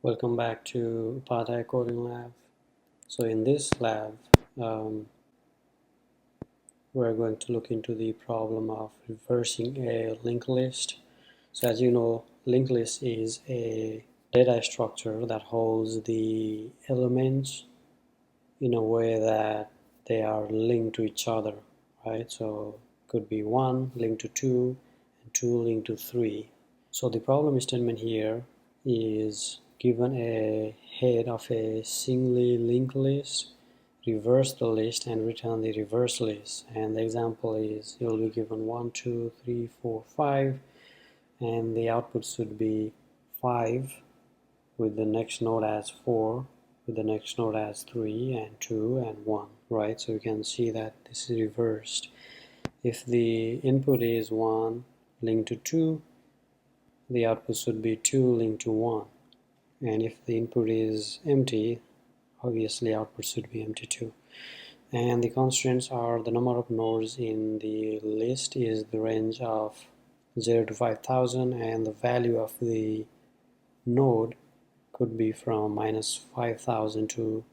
Welcome back to Upadhyay Coding Lab. So in this lab, we're going to look into the problem of reversing a linked list. So as you know, linked list is a data structure that holds the elements in a way that they are linked to each other, right? So could be 1 linked to 2 and 2 linked to 3. So the problem statement here is given a head of a singly linked list, reverse the list and return the reverse list. And the example is you'll be given 1, 2, 3, 4, 5, and the output should be 5 with the next node as 4, with the next node as 3 and 2 and 1, right? So you can see that this is reversed. If the input is 1 linked to 2, the output should be 2 linked to 1. And if the input is empty, obviously output should be empty too. And the constraints are the number of nodes in the list is the range of 0 to 5000, and the value of the node could be from minus 5000 to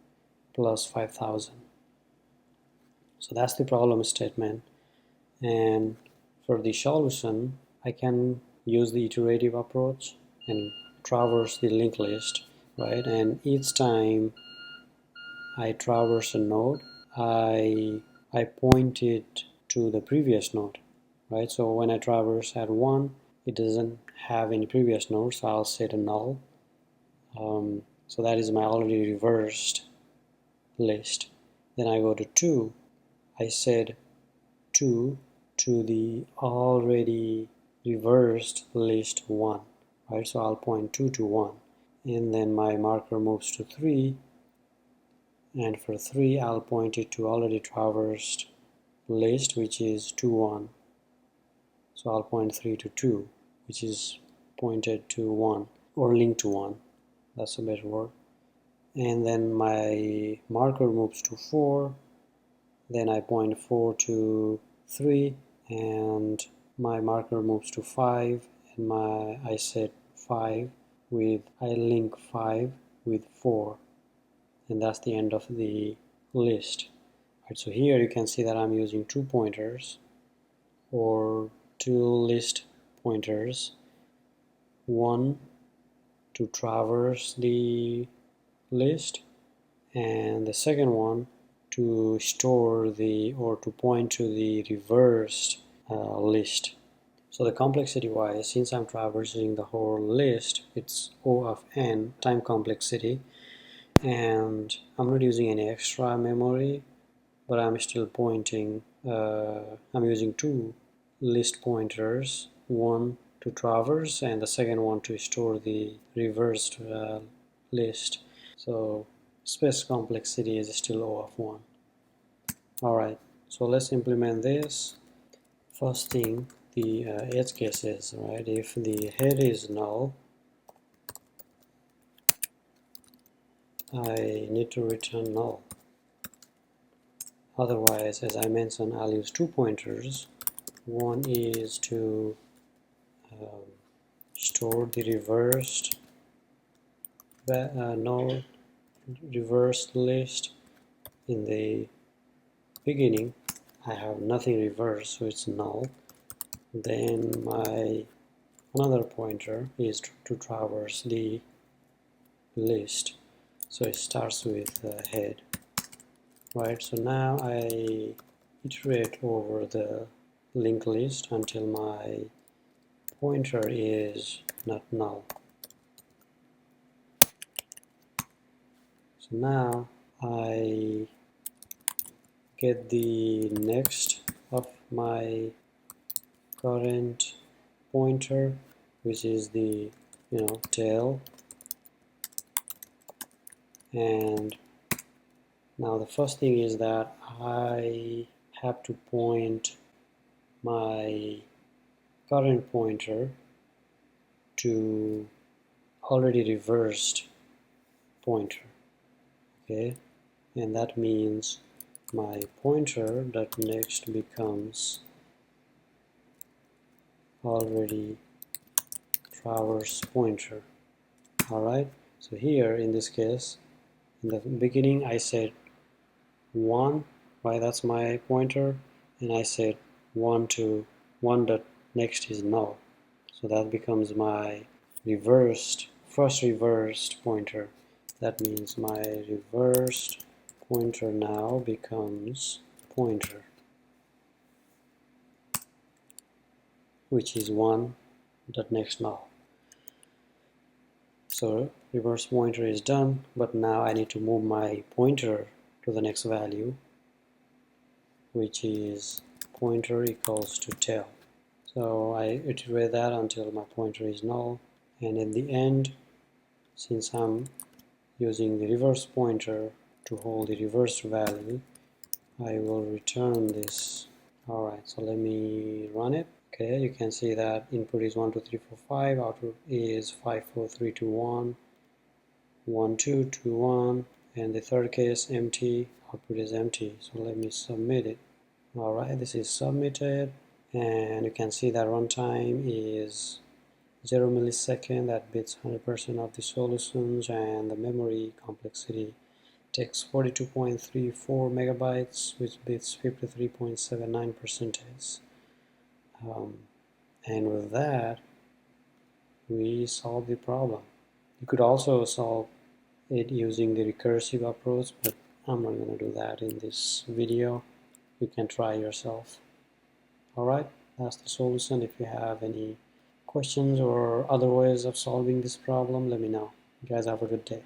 plus 5000. So that's the problem statement. And for the solution, I can use the iterative approach and traverse the linked list, right? And each time I traverse a node, I point it to the previous node, right? So when I traverse at 1, it doesn't have any previous node, so I'll set a null. So that is my already reversed list. Then I go to 2, I set 2 to the already reversed list 1, right? So I'll point 2 to 1, and then my marker moves to 3, and for 3 I'll point it to already traversed list, which is 2, 1. So I'll point 3 to 2, which is pointed to 1 or linked to 1. That's a better word. And then my marker moves to 4, then I point 4 to 3, and my marker moves to 5, and I set 5 with, I link 5 with 4, and that's the end of the list. Right, so here you can see that I'm using 2 pointers or 2 list pointers, one to traverse the list and the second one to store the or to point to the reversed list. So the complexity wise, since I'm traversing the whole list, it's O of n time complexity, and I'm not using any extra memory, but I'm still pointing. I'm using 2 list pointers, one to traverse and the second one to store the reversed list. So space complexity is still O of 1. Alright, so let's implement this. First thing, the edge cases, right? If the head is null, I need to return null. Otherwise, as I mentioned, I'll use 2 pointers. One is to store the reversed node, reversed list. In the beginning, I have nothing reversed, so it's null. Then my another pointer is to traverse the list, so it starts with the head, right? So now I iterate over the linked list until my pointer is not null. So now I get the next of my current pointer, which is the tail, and now the first thing is that I have to point my current pointer to already reversed pointer, okay, and that means my pointer that next becomes already traverse pointer. Alright, So here in this case, in the beginning I said 1, right, that's my pointer, and I said 1 to 1 dot next is null. So that becomes my first reversed pointer. That means my reversed pointer now becomes pointer, which is 1 dot next null. So reverse pointer is done, but now I need to move my pointer to the next value, which is pointer equals to tail. So I iterate that until my pointer is null, and in the end, since I'm using the reverse pointer to hold the reversed value, I will return this. Alright, so let me run it. Okay, you can see that input is 1 2 3 4 5, output is 5 4 3 2 1, 1 2 2 1, and the third case empty, output is empty. So let me submit it. Alright, this is submitted, and you can see that runtime is 0 millisecond. That beats 100% of the solutions, and the memory complexity takes 42.34 megabytes, which beats 53.79%. And with that, we solve the problem. You could also solve it using the recursive approach, but I'm not going to do that in this video. You can try yourself. Alright, that's the solution. If you have any questions or other ways of solving this problem, let me know. You guys have a good day.